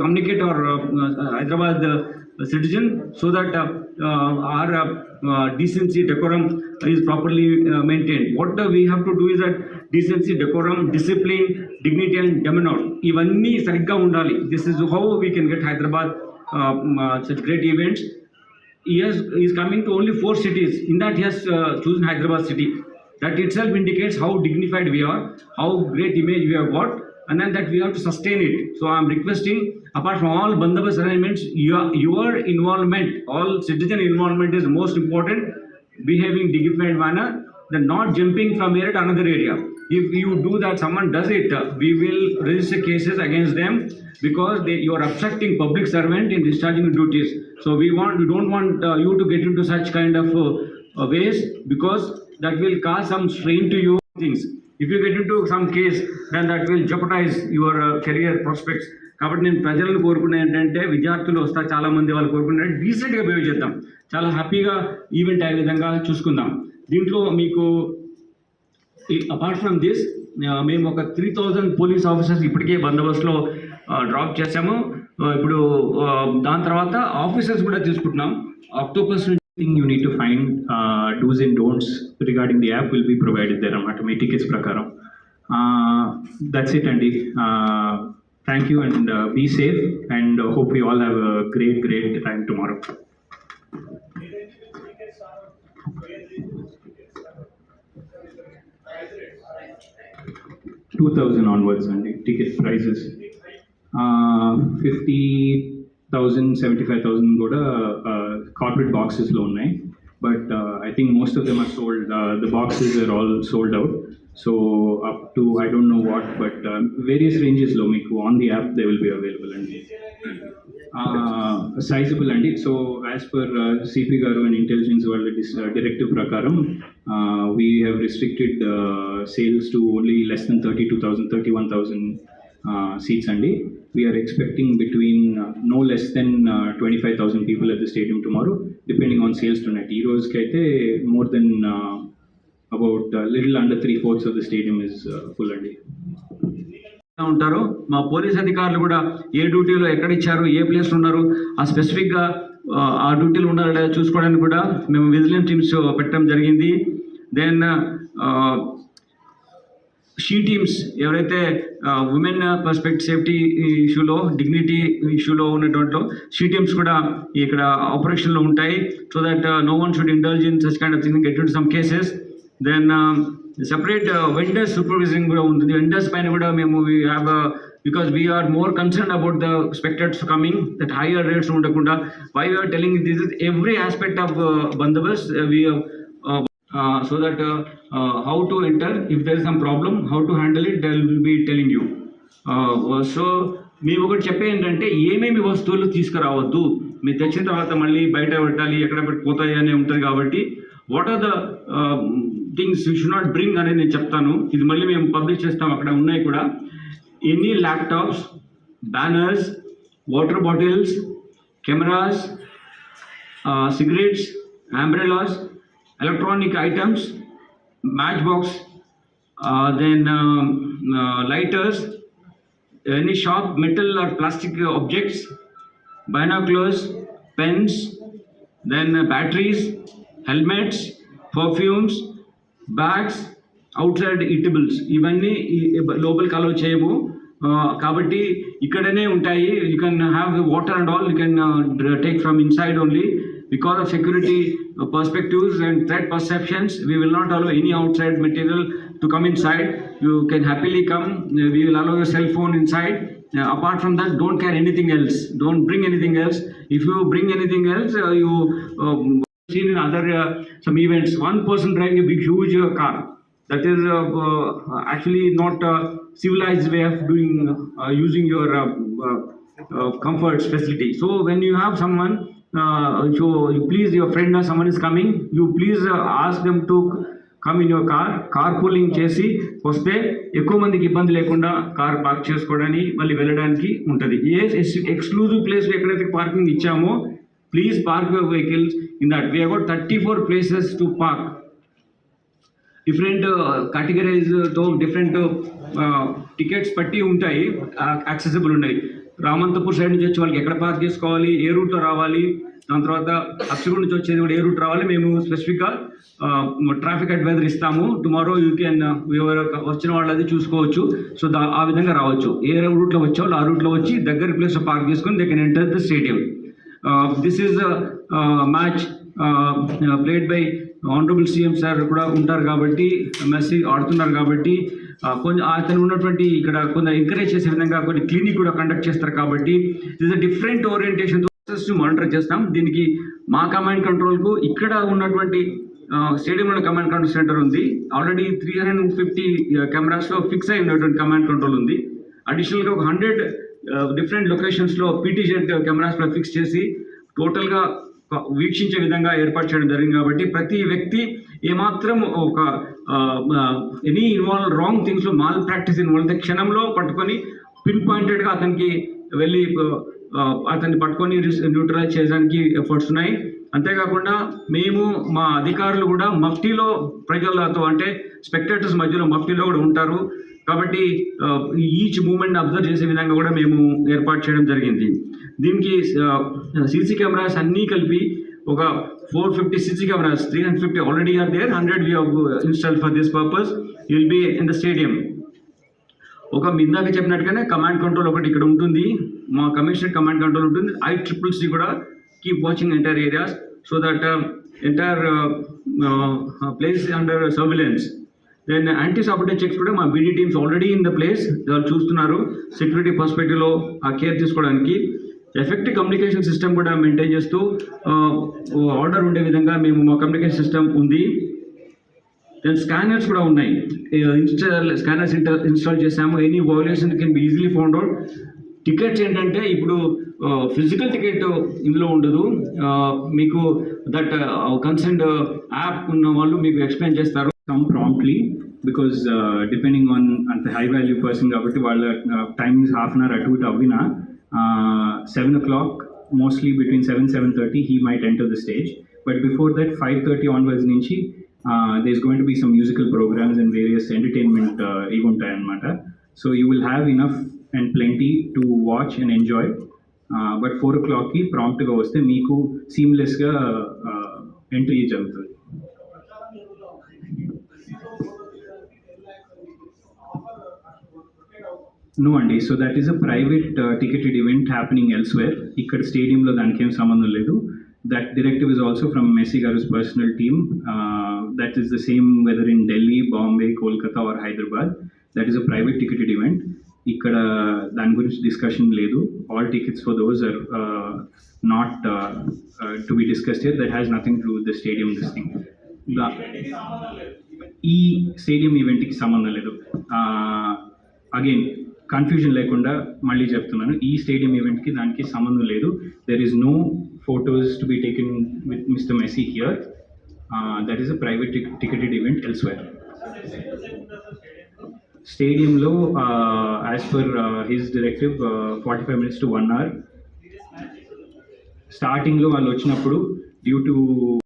communicate our Hyderabad citizen so that our decency, decorum is properly maintained. What we have to do is that decency, decorum, discipline, dignity and demeanor. Ivanni sarigga undali. This is how we can get Hyderabad such great events. He is coming to only 4 cities. In that he has chosen Hyderabad city. That itself indicates how dignified we are, how great image we have got, and then that we have to sustain it. So I am requesting, apart from all bandobast arrangements, your involvement, all citizen involvement is most important. Behaving dignified manner, then not jumping from area to another area. If you do that, someone does it, we will register cases against them because you are obstructing public servant in discharging duties. So we don't want you to get into such kind of ways, because that will cause some strain to you things. If you get into some case, then that will jeopardize your career prospects. కాబట్టి నేను ప్రజలను కోరుకునే ఏంటంటే, విద్యార్థులు వస్తా చాలా మంది వాళ్ళు కోరుకునే డీసెంట్గా బిహేవ్ చేద్దాం, చాలా హ్యాపీగా ఈవెంట్ అయ్యే విధంగా చూసుకుందాం. దీంట్లో మీకు అపార్ట్ ఫ్రమ్ దిస్ మేము ఒక 3000 పోలీస్ ఆఫీసర్స్ ఇప్పటికే బందోబస్తులో డ్రాప్ చేసాము. ఇప్పుడు దాని తర్వాత ఆఫీసర్స్ కూడా తీసుకుంటున్నాం. Octopus you need to find do's and don'ts regarding the app will be provided there anamata tickets prakaram. That's it Andy. Thank you and be safe and hope we all have a great time tomorrow. 2000 onwards and ticket prices 50,000 75,000 కూడా corporate బాక్సెస్లో ఉన్నాయి. But I think most of them are sold. The boxes are all sold out. So up to I don't know what, but various rangesలో మీకు on the app they will be available అండి. Sizable అండి. So as per CP గారు and intelligence వాళ్ళ directive ప్రకారం we have restricted sales to only less than 32,000 31,000 seats అండి. We are expecting between no less than 25,000 people at the stadium tomorrow, depending on sales tonight. ఈ రోజుకి అయితే more than about little under 3/4 of the stadium is full అండి. ఉంటారు మా police అధికారులు కూడా ఏ డ్యూటీలో ఎక్కడ ఇచ్చారు, ఏ ప్లేస్లో ఉన్నారు, ఆ స్పెసిఫిక్గా ఆ డ్యూటీలు ఉన్నారో లేదా చూసుకోవడానికి కూడా మేము విజిలెన్స్ టీమ్స్ పెట్టడం జరిగింది. దెన్ షీ టీమ్స్ ఎవరైతే ఉమెన్ పర్స్పెక్ట్ సేఫ్టీ ఇష్యూలో, డిగ్నిటీ ఇష్యూలో ఉన్నటువంటి షీ టీమ్స్ కూడా ఇక్కడ ఆపరేషన్లో ఉంటాయి. So that no one should indulge in such kind of thing, get in some cases. Then separate vendors supervising కూడా ఉంటుంది. వెండర్స్ పైన కూడా మేము we have because we are more concerned about the spectators coming, that higher rates ఉండకుండా. Why we are telling this is every aspect of bandobast we have so that how to enter, if there is some problem, how to handle it, they will be telling you. So మేము ఒకటి చెప్పే ఏంటంటే, ఏమేమి వస్తువులు తీసుకురావద్దు, మీరు తెచ్చిన తర్వాత మళ్ళీ బయట పెట్టాలి, ఎక్కడ పోతాయి అని ఉంటుంది. కాబట్టి what are the things you should not bring అనేది నేను చెప్తాను. ఇది మళ్ళీ మేము పబ్లిష్ చేస్తాం, అక్కడ ఉన్నాయి కూడా. Any laptops, banners, water bottles, cameras, cigarettes, umbrellas, electronic items, matchbox, then lighters, any sharp metal or plastic objects, binoculars, pens, then batteries, helmets, perfumes, bags, outside eatables. ఇవన్నీ లోపలికి అలౌ చేయము కాబట్టి ఇక్కడనే ఉంటాయి. You can have water and all, you can take from inside only. Because of security perspectives and threat perceptions, we will not allow any outside material to come inside. You can happily come. We will allow your cell phone inside. Apart from that, don't carry anything else. Don't bring anything else. If you bring anything else, you seen in other some events, one person driving a big huge car. That is actually not a civilized way of doing using your comforts facility. So when you have someone, so you please, your friend or someone is coming, you please ask them to come in your car. Carpooling చేసి వస్తే ఎక్కువ మందికి ఇబ్బంది లేకుండా car park చేసుకోవడానికి మళ్ళీ వెళ్ళడానికి ఉంటుంది. ఏ ఎక్స్క్లూజివ్ ప్లేస్ ఎక్కడైతే పార్కింగ్ ఇచ్చామో, please park your vehicles in that. We have got 34 places to park. Different కేటగిరీస్తో డిఫరెంట్ టికెట్స్ పట్టి ఉంటాయి, యాక్సెసిబుల్ ఉన్నాయి. రామంతపూర్ సైడ్ నుంచి వచ్చే వాళ్ళకి ఎక్కడ పార్క్ చేసుకోవాలి, ఏ రూట్లో రావాలి, దాని తర్వాత అక్షగుడి నుంచి వచ్చేది కూడా ఏ రూట్ రావాలి, మేము స్పెసిఫిక్గా ట్రాఫిక్ అడ్వైజర్ ఇస్తాము. టుమారో యూ కెన్ వచ్చిన వాళ్ళది చూసుకోవచ్చు. సో ఆ విధంగా రావచ్చు. ఏ రూట్లో వచ్చేవాళ్ళు ఆ రూట్లో వచ్చి దగ్గర ప్లేస్లో పార్క్ చేసుకొని they can enter the stadium. This is match played by honourable CM sir కూడా ఉంటారు కాబట్టి, మెస్సీ ఆడుతున్నారు కాబట్టి కొంచెం అతను ఉన్నటువంటి ఇక్కడ కొంచెం ఎంకరేజ్ చేసే విధంగా కొన్ని క్లినిక్ కూడా కండక్ట్ చేస్తారు కాబట్టి it's a different orientation monitor చేస్తాం. దీనికి మా కమాండ్ కంట్రోల్కు ఇక్కడ ఉన్నటువంటి స్టేడియంలో కమాండ్ కంట్రోల్ సెంటర్ ఉంది. ఆల్రెడీ 350 కెమెరాస్లో ఫిక్స్ అయి ఉన్నటువంటి కమాండ్ కంట్రోల్ ఉంది. అడిషనల్గా ఒక 100 డిఫరెంట్ లొకేషన్స్లో పీటీజెడ్ కెమెరాస్లో ఫిక్స్ చేసి టోటల్గా వీక్షించే విధంగా ఏర్పాటు చేయడం జరిగింది. కాబట్టి ప్రతి వ్యక్తి ఏమాత్రం ఒక ఎనీ ఇన్వాల్వ్ రాంగ్ థింగ్స్లో మాల్ ప్రాక్టీస్ ఇన్వాల్వ్ క్షణంలో పట్టుకొని పిన్ పాయింటెడ్గా అతనికి వెళ్ళి అతన్ని పట్టుకొని న్యూట్రలైజ్ చేయడానికి ఎఫర్ట్స్ ఉన్నాయి. అంతేకాకుండా మేము మా అధికారులు కూడా మఫ్టీలో ప్రజలతో అంటే స్పెక్టేటర్స్ మధ్యలో మఫ్టీలో కూడా ఉంటారు కాబట్టి ఈచ్ మూమెంట్ అబ్జర్వ్ చేసే విధంగా కూడా మేము ఏర్పాటు చేయడం జరిగింది. దీనికి సీసీ కెమెరాస్ అన్నీ కలిపి ఒక 450 CC cameras, 350 already are there, 100 we have installed for this purpose. You will be in the stadium. ఒక ఇందాక చెప్పినట్టుగానే కమాండ్ కంట్రోల్ ఒకటి ఇక్కడ ఉంటుంది, మా కమిషనర్ కమాండ్ కంట్రోల్ ఉంటుంది. ICCC కూడా keep watching entire areas so that entire place under surveillance. Then anti sabotage checks కూడా మా BD teams already in the place, వాళ్ళు చూస్తున్నారు సెక్యూరిటీ పర్స్పెక్టివ్లో ఆ కేర్ తీసుకోవడానికి. ఎఫెక్టివ్ కమ్యూనికేషన్ సిస్టమ్ కూడా మెయింటైన్ చేస్తూ ఆర్డర్ ఉండే విధంగా మేము మా కమ్యూనికేషన్ సిస్టమ్ ఉంది. దెన్ స్కానర్స్ కూడా ఉన్నాయి, స్కానర్స్ ఇన్స్టాల్ చేసాము. Any violation can be easily found out. Tickets ఏంటంటే ఇప్పుడు ఫిజికల్ టికెట్ ఇందులో ఉండదు, మీకు దట్ కన్సర్న్డ్ యాప్ ఉన్న వాళ్ళు మీకు ఎక్స్ప్లెయిన్ చేస్తారు. Come promptly because depending on the high value person కాబట్టి వాళ్ళ time is half an hour అటు ఇటు అవ్వినా 7 o'clock mostly between 7-7:30 he might enter the stage, but before that 5:30 onwards నుంచి there's going to be some musical programs and various entertainment ఇవి ఉంటాయి అన్నమాట. So you will have enough and plenty to watch and enjoy, but 4 o'clockకి ప్రాంప్ట్గా వస్తే మీకు సీమ్లెస్గా entry జరుగుతుంది. No అండి, so that is a private ticketed event happening elsewhere. ఇక్కడ స్టేడియంలో దానికి ఏం సంబంధం లేదు. That directive is also from Messi గారుస్ personal team. That is the same whether in Delhi, Bombay, Kolkata or Hyderabad. That is a private ticketed event. ఇక్కడ దాని గురించి డిస్కషన్ లేదు. All tickets for those are not to be discussed here. That has nothing to do with the stadium this thing. ఈ stadium ఈవెంట్కి సంబంధం లేదు. Again confusion లేకుండా మళ్ళీ చెప్తున్నాను, ఈ స్టేడియం ఈవెంట్కి దానికి సంబంధం లేదు. There is no photos to be taken with mister Messi here. That is a private ticketed event elsewhere. స్టేడియంలో as per his directive 45 minutes to 1 hour. స్టార్టింగ్లో వాళ్ళు వచ్చినప్పుడు డ్యూ టు